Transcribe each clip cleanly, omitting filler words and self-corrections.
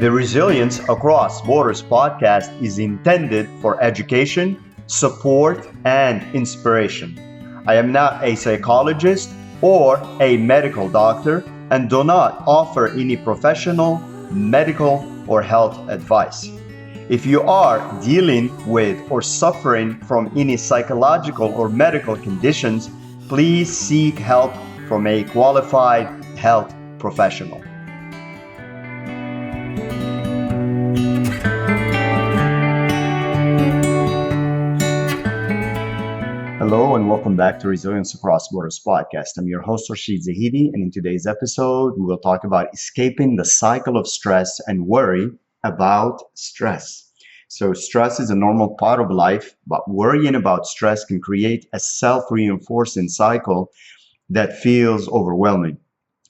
The Resilience Across Borders podcast is intended for education, support, and inspiration. I am not a psychologist or a medical doctor and do not offer any professional, medical, or health advice. If you are dealing with or suffering from any psychological or medical conditions, please seek help from a qualified health professional. Hello and welcome back to Resilience Across Borders podcast. I'm your host, Rachid, and in today's episode, we will talk about escaping the cycle of stress and worry about stress. So stress is a normal part of life, but worrying about stress can create a self-reinforcing cycle that feels overwhelming.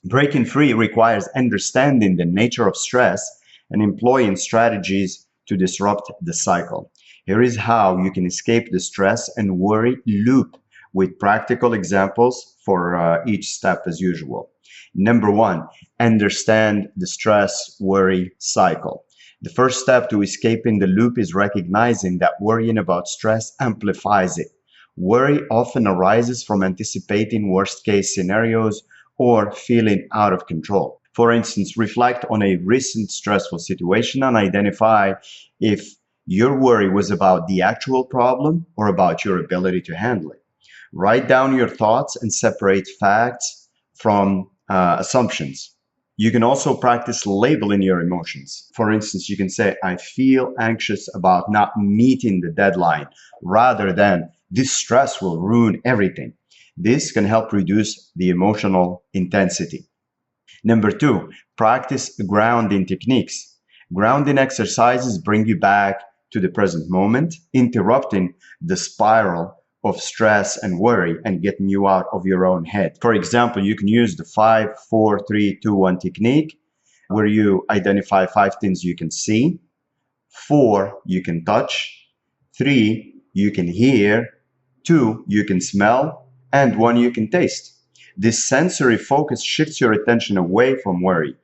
Breaking free requires understanding the nature of stress and employing strategies to disrupt the cycle. Here is how you can escape the stress and worry loop with practical examples for each step as usual. Number one, understand the stress-worry cycle. The first step to escaping the loop is recognizing that worrying about stress amplifies it. Worry often arises from anticipating worst-case scenarios or feeling out of control. For instance, reflect on a recent stressful situation and identify if your worry was about the actual problem or about your ability to handle it. Write down your thoughts and separate facts from assumptions. You can also practice labeling your emotions. For instance, you can say, I feel anxious about not meeting the deadline, rather than this stress will ruin everything. This can help reduce the emotional intensity. Number two, practice grounding techniques. Grounding exercises bring you back to the present moment, interrupting the spiral of stress and worry and getting you out of your own head. For example, you can use the 5, 4, 3, 2, 1 technique where you identify 5 things you can see, 4 you can touch, 3 you can hear, 2 you can smell, and 1 you can taste. This sensory focus shifts your attention away from worry.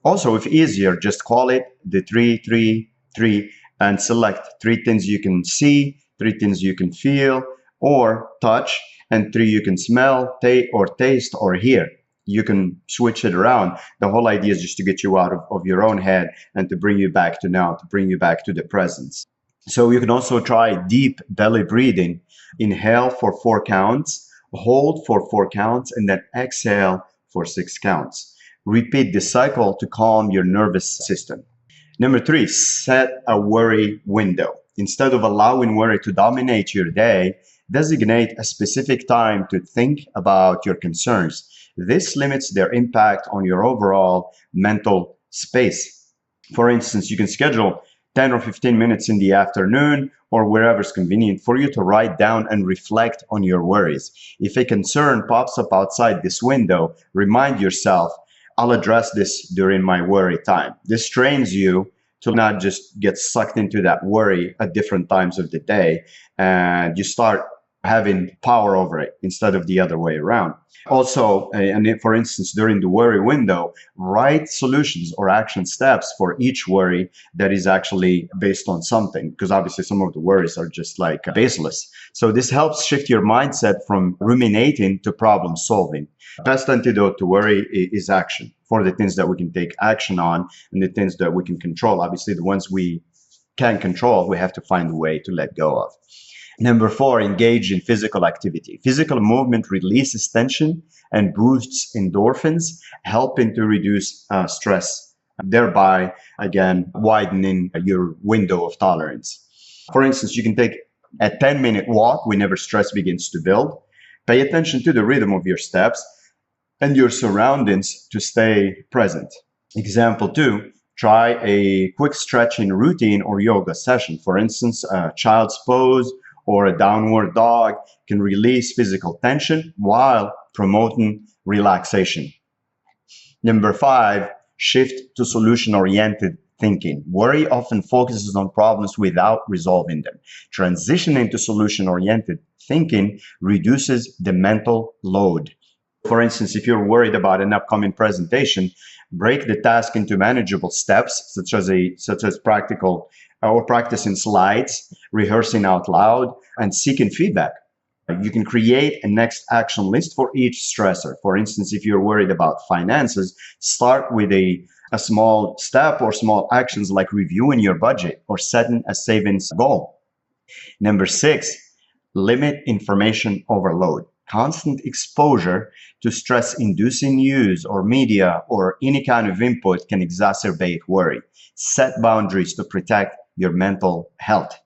Also, if easier, just call it the 3, 3, 3 and select 3 things you can see, 3 things you can feel or touch, and 3 you can smell, taste or hear. You can switch it around. The whole idea is just to get you out of your own head and to bring you back to now, to bring you back to the present. So you can also try deep belly breathing. Inhale for 4 counts, hold for 4 counts, and then exhale for 6 counts. Repeat the cycle to calm your nervous system. Number 3, set a worry window. Instead of allowing worry to dominate your day, designate a specific time to think about your concerns. This limits their impact on your overall mental space. For instance, you can schedule 10 or 15 minutes in the afternoon or wherever's convenient for you to write down and reflect on your worries. If a concern pops up outside this window, remind yourself, I'll address this during my worry time. This trains you to not just get sucked into that worry at different times of the day, and you start having power over it instead of the other way around. Also, for instance, during the worry window, write solutions or action steps for each worry that is actually based on something, because obviously some of the worries are just like baseless. So this helps shift your mindset from ruminating to problem solving. Best antidote to worry is action, for the things that we can take action on and the things that we can control. Obviously, the ones we can control, we have to find a way to let go of. Number 4, engage in physical activity. Physical movement releases tension and boosts endorphins, helping to reduce stress, thereby, again, widening your window of tolerance. For instance, you can take a 10-minute walk whenever stress begins to build. Pay attention to the rhythm of your steps and your surroundings to stay present. Example 2, try a quick stretching routine or yoga session. For instance, a child's pose or a downward dog can release physical tension while promoting relaxation. Number 5, shift to solution-oriented thinking. Worry often focuses on problems without resolving them. Transitioning to solution-oriented thinking reduces the mental load. For instance, if you're worried about an upcoming presentation, break the task into manageable steps, such as practical or practicing slides, rehearsing out loud, and seeking feedback. You can create a next action list for each stressor. For instance, if you're worried about finances, start with a small step or small actions like reviewing your budget or setting a savings goal. Number 6, limit information overload. Constant exposure to stress-inducing news or media or any kind of input can exacerbate worry. Set boundaries to protect your mental health.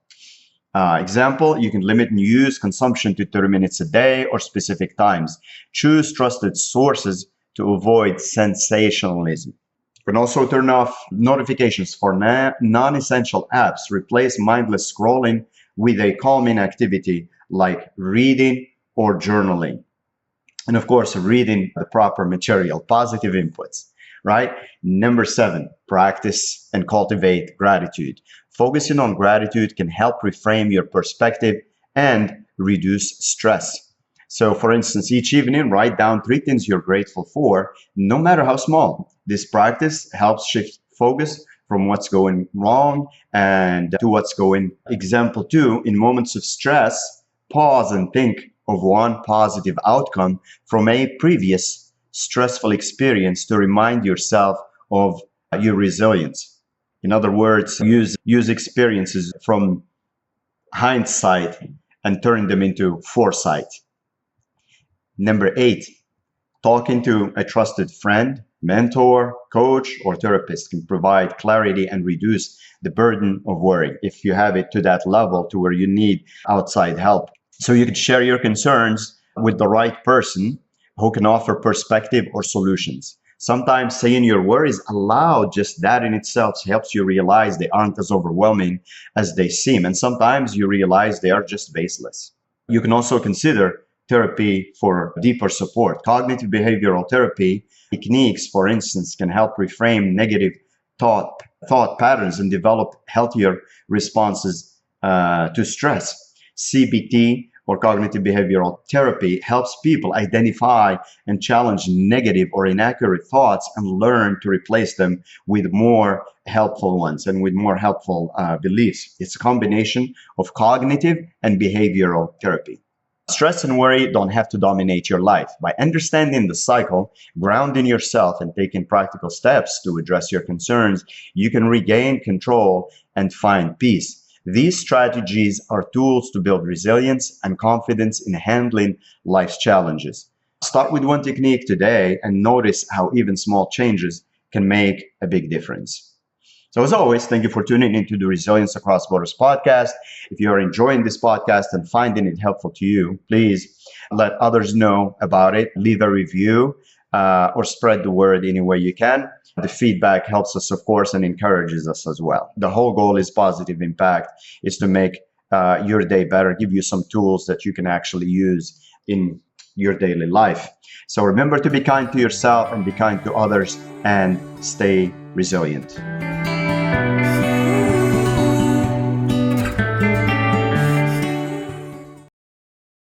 Example, you can limit news consumption to 30 minutes a day or specific times. Choose trusted sources to avoid sensationalism. You can also turn off notifications for non-essential apps. Replace mindless scrolling with a calming activity like reading or journaling. And of course, reading the proper material, positive inputs, right? Number 7, practice and cultivate gratitude. Focusing on gratitude can help reframe your perspective and reduce stress. So for instance, each evening, write down 3 things you're grateful for, no matter how small. This practice helps shift focus from what's going wrong and to what's going. Example 2, in moments of stress, pause and think of one positive outcome from a previous stressful experience to remind yourself of your resilience. In other words, use experiences from hindsight and turn them into foresight. Number 8, talking to a trusted friend, mentor, coach, or therapist can provide clarity and reduce the burden of worry if you have it to that level to where you need outside help. So you can share your concerns with the right person who can offer perspective or solutions. Sometimes saying your worries aloud, just that in itself helps you realize they aren't as overwhelming as they seem. And sometimes you realize they are just baseless. You can also consider therapy for deeper support. Cognitive behavioral therapy techniques, for instance, can help reframe negative thought patterns and develop healthier responses to stress. CBT or cognitive behavioral therapy helps people identify and challenge negative or inaccurate thoughts and learn to replace them with more helpful ones and with more helpful beliefs. It's a combination of cognitive and behavioral therapy. Stress and worry don't have to dominate your life. By understanding the cycle, grounding yourself, and taking practical steps to address your concerns, you can regain control and find peace. These strategies are tools to build resilience and confidence in handling life's challenges. Start with one technique today and notice how even small changes can make a big difference. So as always, thank you for tuning into the Resilience Across Borders podcast. If you are enjoying this podcast and finding it helpful to you, please let others know about it. Leave a review or spread the word any way you can. The feedback helps us, of course, and encourages us as well. The whole goal is positive impact, is to make your day better, give you some tools that you can actually use in your daily life. So remember to be kind to yourself and be kind to others and stay resilient.